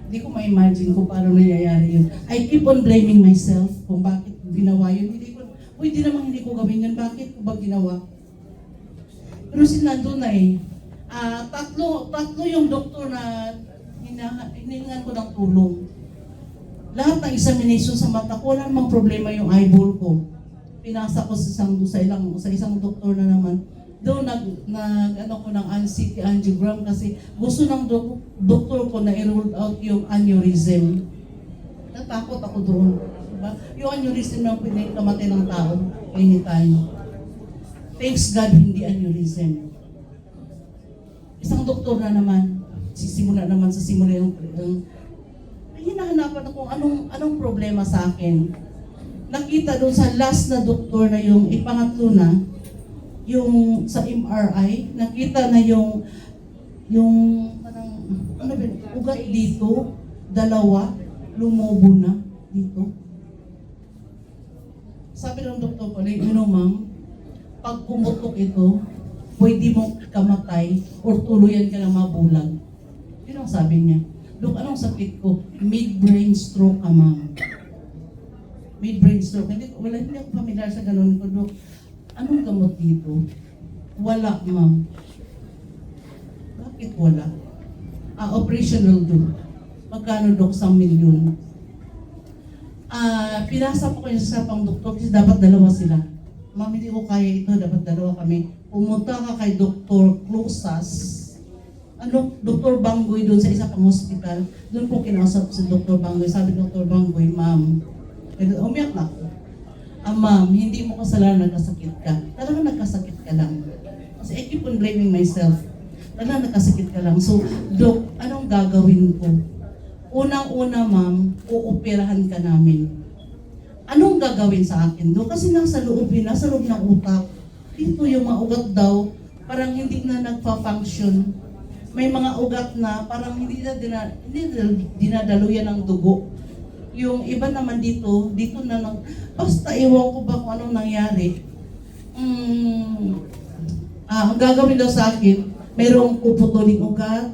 Hindi ko ma-imagine kung paano nangyayari yun. I keep on blaming myself kung bakit ginawa yun. Hindi naman hindi ko gawin yun. Bakit ko ba ginawa? Pero sinandun na eh. Tatlo yung doktor na hinihingan ko ng tulong. Lahat ng examination sa mata ko, wala namang problema yung eyeball ko. Pinasa ko sa isang doktor na naman. Doon ano ko ng CT angiogram kasi gusto ng doktor ko na i-rule out yung aneurysm. Natakot ako doon. Diba? Yung aneurysm na pinakamatay ng tao anytime. Thanks God, hindi aneurysm. Isang doktor na naman, sisimula naman sa simula yung hinahanapan ako anong problema sa akin. Nakita doon sa last na doktor na yung ipangatlo na, yung sa MRI, nakita na yung parang, ugat dito, 2, lumobo na dito. Sabi ng doktor ko, ma'am, pag pumutok ito, pwede mong kamatay or tuluyan ka na mabulag. Yun ang sabi niya. Dok, anong sakit ko? Mid-brain stroke ka, ma'am. Mid-brain stroke. Hindi ako familiar sa ganun ko, Dok. Anong gamot dito? Wala, ma'am. Bakit wala? Operation will do. Magkano, Dok? 1 milyon. Pinasa po kayo sa pang doktor kasi dapat 2 sila. Ma'am, hindi ko kaya ito, dapat 2 kami. Pumunta ka kay Dr. Closas, Dr. Banggoy doon sa isa pang hospital. Doon po kinausap si Dr. Banggoy. Sabi Dr. Banggoy, ma'am, umiyak na ako. Ma'am, hindi mo kasalanan nagkasakit ka. Talagang nagkasakit ka lang. Kasi I keep on blaming myself. Talagang nagkasakit ka lang. So, Dok, anong gagawin ko? Unang-una, ma'am, uoperahan ka namin. Anong gagawin sa akin, Dok? Kasi nasa loob ng utak. Dito yung mga ugat daw, parang hindi na nagpa-function. May mga ugat na parang hindi dinadaluyan ng dugo. Yung iba naman dito na basta iwan ko ba kung anong nangyari. Ang gagawin daw sa akin, mayroong puputuling ugat,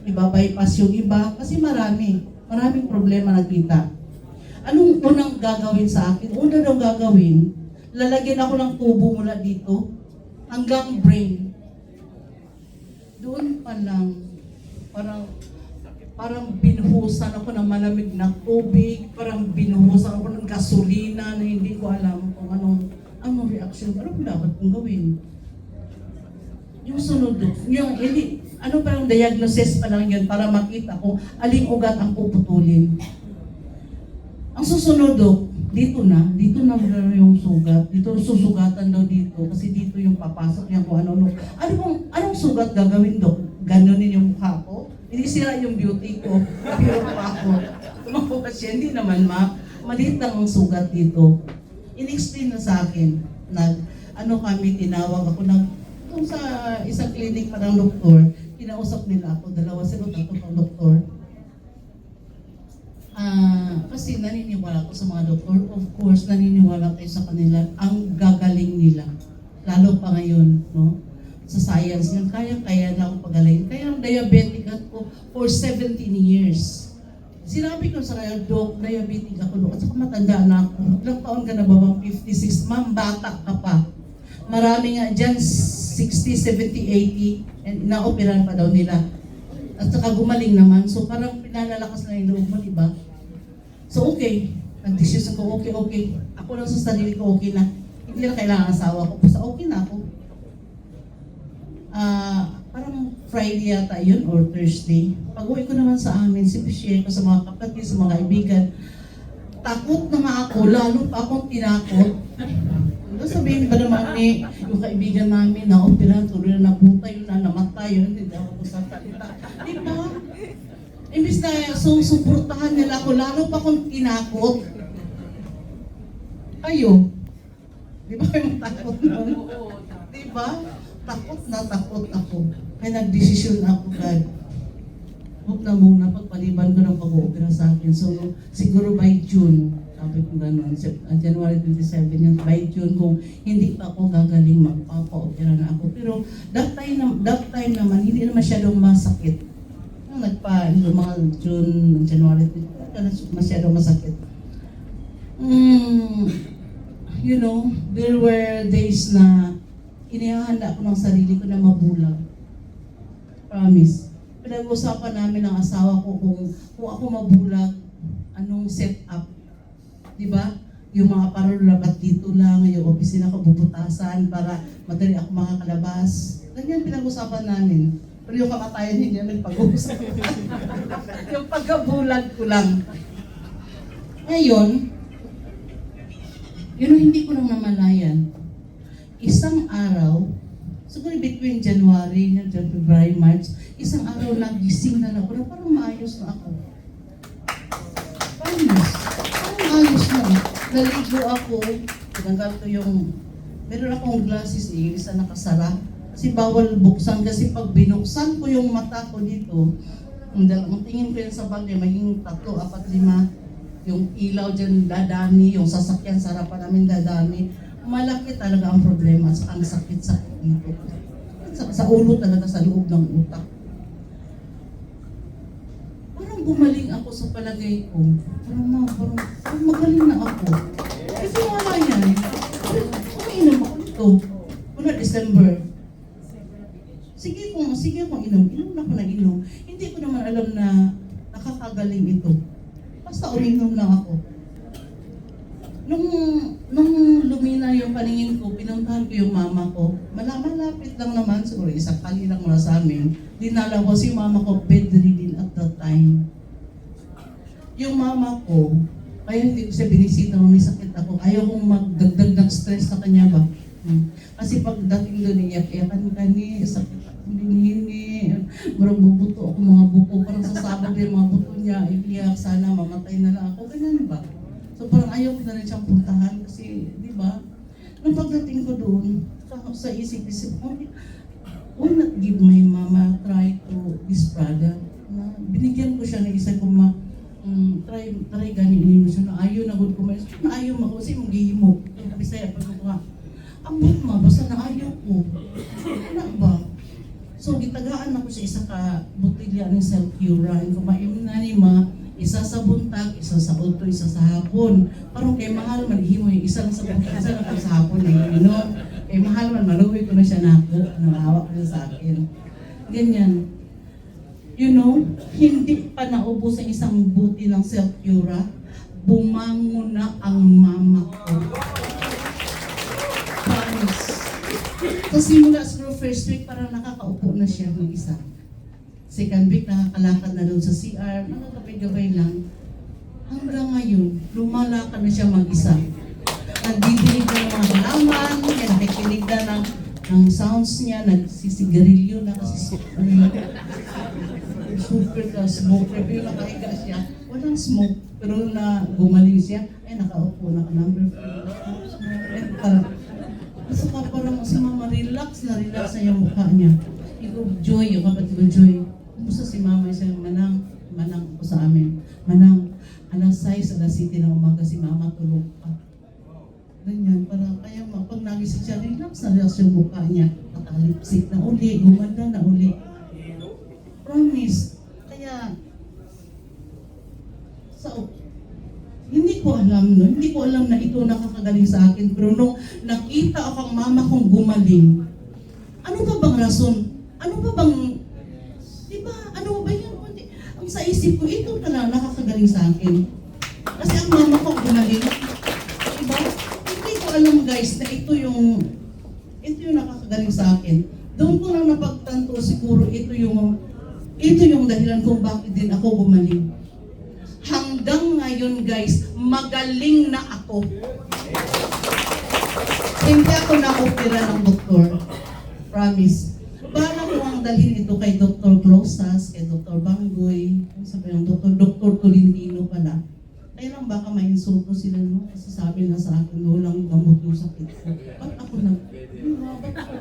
iba-bypass yung iba, kasi maraming problema nakita. Anong unang gagawin sa akin? Una daw gagawin, lalagyan ako ng tubo mula dito hanggang brain. Doon pa lang, parang parang binuhusan ako ng malamig na tubig, parang binuhusan ako ng gasolina na hindi ko alam kung anong reaction, ano dapat kong gawin. Yung sunod, parang diagnosis pa lang yun para makita ko aling ugat ang puputulin. Ang susunod, dito na yung sugat. Dito susugatan daw dito kasi dito yung papasok niya kung ano. Anong sugat gagawin, Dok? Ganunin yung mukha ko? Hindi sira yung beauty ko. Pero pa ako. Tumako kasi hindi naman maliit lang ang sugat dito. In-explain na sa akin. Tinawag ako kung sa isang clinic pa ng doktor, kinausap nila ako, 2 sila, 3 pang doktor. Kasi naniniwala ko sa mga doktor, of course, naniniwala kayo sa kanila, ang gagaling nila. Lalo pa ngayon, no? Sa science yun, kaya na akong pagaling. Kaya ang diabetic ako for 17 years. Sinabi ko sa kanya, Doc, diabetic ako, Doc. At saka matanda na ako. Ilang taon ka na ba bang 56? Ma'am, bata ka pa. Marami nga dyan, 60, 70, 80, and naoperahan pa daw nila. At saka gumaling naman. So parang pinalalakas na yung loob mo, diba? So okay. Nag-decision ko, okay. Ako lang sa sarili ko, okay na. Hindi na kailangan asawa ko. Basta okay na ako. Parang Friday yata yun or Thursday. Pag-uwi ko naman sa amin, share ko sa mga kapatid, sa mga kaibigan. Takot na nga ako, lalo pa akong tinakot. Sabihin ba naman yung kaibigan namin na operahan, tuloy na nabutay, yun na namatay, yun, hindi ako sa salita. Di ba? Imbis na suportahan nila ako, lalo pa akong tinakot. Kayo, di ba kayo matakot nun? Di ba? Takot ako. Kaya nagdesisyon ako, God. Huwag na muna pagpaliban ko ng pag-oopera sa akin. So, siguro by June, sabi ko gano'n, January 27 yun, by June, kung hindi pa ako gagaling magpapa-opera na ako. Pero that time naman, hindi na masyadong masakit. Yung mga June, January, masyadong masakit. You know, there were days na inihahanda ko ng sarili ko na mabulag. Promise. Pinag-usapan namin ng asawa ko kung ako mabulag, anong setup. Diba? Yung mga parulabat dito lang, yung opisina ko bubutasan para madali ako makakalabas. Ganyan pinag-usapan namin. Pero yung kamatayan hindi namin pag-uusap. Yung pagkabulag ko lang. Ngayon, yun hindi ko lang namalayan. Isang araw, siguro between January, February, March, isang araw nagising na ako na parang maayos na ako. Parang maayos na. Naligo ako, tinanggal ko meron akong glasses isa nakasara. Kasi bawal buksan, kasi pag binuksan ko yung mata ko dito, ang tingin ko yan sa bagay, maging 3, 4, 5, yung ilaw dyan dadami, yung sasakyan sa harapan namin dadami. Malaki talaga ang problema at ang sakit-sakit dito. Sa ulo talaga, sa loob ng utak. Parang gumaling ako sa palagay ko. Parang magaling na ako. Kasi wala yan. Umiinom ako ito. Mula December. Sige kung inom. Inom na ako na inom. Hindi ko naman alam na nakakagaling ito. Basta uminom lang ako. Nung lumina yung paningin ko, pinuntahan ko yung mama ko. Malapit lang naman, siguro isang kali lang mula sa amin. Dinala ko si mama ko, bedridden at that time. Yung mama ko, kaya hindi ko siya binisita nung may sakit ako. Ayaw kong magdagdag ng stress sa kanya ba. Kasi pagdating doon, iyak-iyakan kani, sakit akong binihini. Marang bubuto ako mga buko, parang sasabag yung mga buto niya. Iyak, sana mamatay na lang ako. Ganyan ba? So parang ayaw ko na rin siyang puntahan kasi, di ba? Nung pagdating ko doon, sa isip-isip ko, why not give my mama try to this product? Binigyan ko siya ng isa kong try ganin mo siya na ayaw na good kumain. Na ayaw mo kasi mag-ihimok. Yung Bisaya pag ko nga, ambot ma, basta na ayaw ko. Ano ba? So gitagaan ako sa isa ka botilya ng Selcura. Kung kumain na ni ma, isa sa buntag, isa sa ulto, isa sa hapon. Parang kay mahal man, himo yung isa lang sa buntag, isa lang sa hapon eh. Kay mahal man, maluwi ko na siya na ako, namawa ko sa akin. Ganyan. You know, hindi pa naubos ang isang buti ng Self-Cura, bumangon na ang mama ko. Promise. So simula siguro first week, parang nakakaupo na siya ng isa. Second week, nakakalakad na doon sa CR, nakakabay-gabay lang. Hanggang ngayon, lumalakad na siya mag-isa. Nagdidinig na ng mga halaman, nakikinig na ng sounds niya, nagsisigarilyo na kasi super ka smoker. Pero nakahiga siya, walang smoke. Pero na gumaling siya, ay nakaupo na ka number 4. Gusto ka parang si mama, relax na yung mukha niya. Ikaw, Joy, yung kapatid ko, Joy. Kumusta si mama siya, manang ko sa amin. Manang, alas 6, alas 7 na umaga si mama tulog pa. Ganyan, parang kaya pag nagising siya, relax yung mukha niya. Nakalipsik na uli, gumanda na uli. Promise. Kaya, hindi ko alam na ito nakakagaling sa akin. Pero nung nakita ako ang mama kong gumaling, ano pa bang rason? Ano pa bang, di ba, ano ba yun? Ang sa isip ko, ito pala nakakagaling sa akin. Kasi ang mama ko gumaling. Diba? Hindi ko alam guys na ito yung nakakagaling sa akin. Doon ko lang napagtanto siguro ito yung dahilan kung bakit din ako gumaling. Hanggang ngayon guys, magaling na ako. Hindi ako na-opera ng doktor. Promise. Bala ko ang dalhin ito kay Dr. Glosas, kay Dr. Banggoy, sabi ng Dr. Tolentino pala. Kaya lang baka ma-insulto sila, no? Kasi sabi na sa akin, walang gamot yung sakit ko. Ba't ako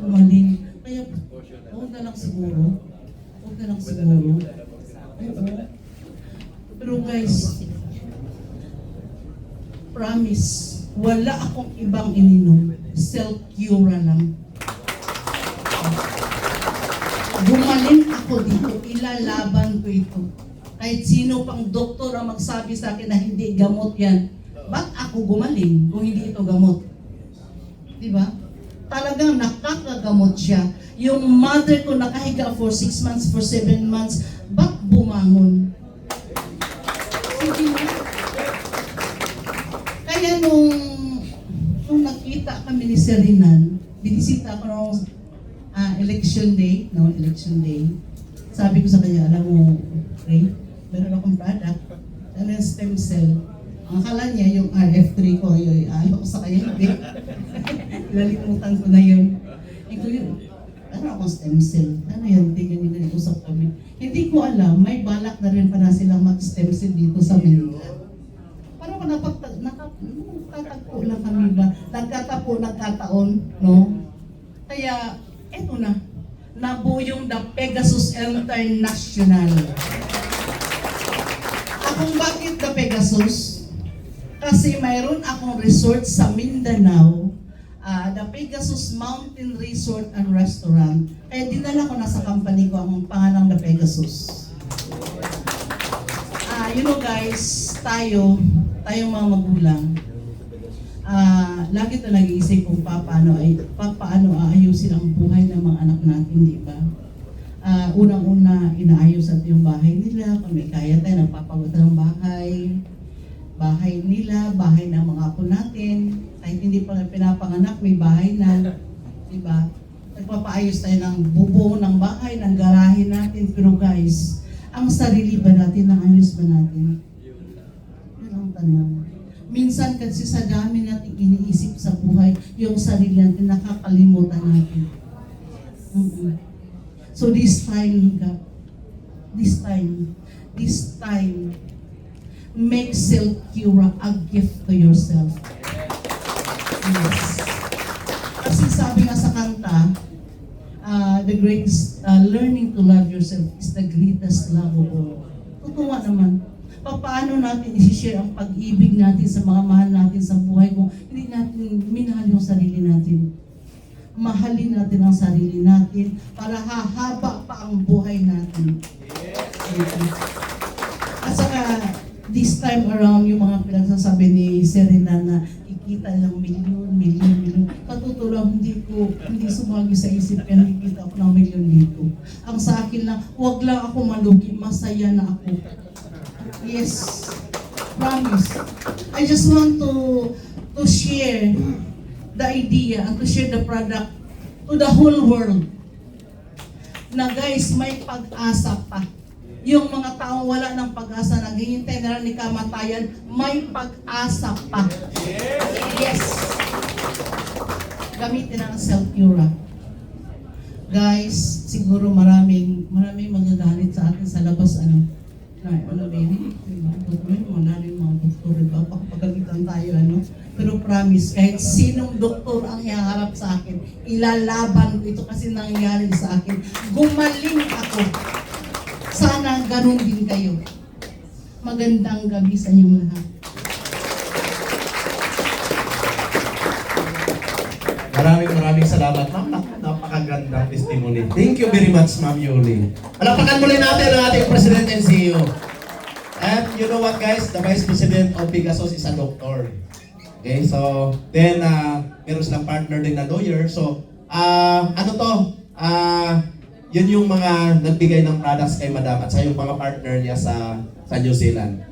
gumaling? Kaya, huwag na lang siguro. Oo. Pero guys, promise, wala akong ibang ininom. Self-Cura lang. Gumaling ako dito, ilalaban ko ito. Kahit sino pang doktor ang magsabi sa akin na hindi gamot yan, ba't ako gumaling kung hindi ito gamot? Diba? Talagang nakakagamot siya. Yung mother ko nakahiga for 6 months, for 7 months, ba't bumangon? Sige na. Kaya nung nakita kami ni Serinan, binisita ko nung election day. Sabi ko sa kanya, alam mo, Ray, meron akong product, ano yung stem cell. Ang akala niya, yung RF3 ko, ayaw ko sa kanya, hindi. Nalimutan ko na yun. Ito yun, ano akong stem cell? Ano yan? Tingnan usap kami. Hindi ko alam, may balak na rin para silang mag-stem cell dito sa Manila. Parang nakatagpo lang kami ba? Nagkataon, no? Kaya, eto na. Nabuo yung The Pegasus International. Akong bakit The Pegasus? Kasi mayroon akong resort sa Mindanao, The Pegasus Mountain Resort and Restaurant. Kaya dinala ko na sa company ko ang pangalang The Pegasus. You know guys, tayong mga magulang, lagi ito nag-iisip kung paano aayusin ang buhay ng mga anak natin, di ba? Unang-una, inaayos natin yung bahay nila. Kung may kaya tayo, nagpapagod ng bahay nila, bahay ng mga apo natin. Kahit hindi pa pinapanganak, may bahay na, di ba? Nagpapaayos tayo ng bubong ng bahay, ng garahe natin. Pero guys, ang sarili ba natin, naayos ba natin? Yun ang tanong. Minsan kasi sa dami natin iniisip sa buhay, yung sarili natin nakakalimutan natin. So this time, make Self-Cura a gift to yourself. Yes. Kasi sabi nga sa kanta, the greatest, learning to love yourself is the greatest love of all. Totoo naman. Paano natin i-share ang pag-ibig natin sa mga mahal natin sa buhay kung hindi natin minahal yung sarili natin. Mahalin natin ang sarili natin para hahaba pa ang buhay natin. At saka, this time around, yung mga pinagsasabi ni Serena na ikita ng milyon. Patutulang hindi sumagi sa isip yan, ikita ako ng milyon dito. Ang sa akin lang, huwag lang ako malugi, masaya na ako. Yes, promise. I just want to share the idea and to share the product to the whole world. Na guys, may pag-asa pa. Yung mga taong wala ng pag-asa, naghihintay na lang ni kamatayan, may pag-asa pa. Yes! Gamitin ang Celtura. Guys, siguro maraming magagalit sa atin sa labas, baby? Maraming mga doktor, diba? Pakapagalitan tayo, Pero promise, kahit sinong doktor ang iharap sa akin, ilalaban ko ito kasi nangyari sa akin. Gumaling ako. Sana ganun din kayo. Magandang gabi sa inyong lahat. Maraming salamat, ma'am. Napakagandang testimony. Thank you very much, Ma'am Yuli. Palapakan muli natin ang ating President and CEO. And you know what, guys? The Vice President of Pegasus is a doctor. Okay, so then meron silang partner din na lawyer. So, yun yung mga nagbigay ng products kay Madam at sa yung mga partner niya sa New Zealand.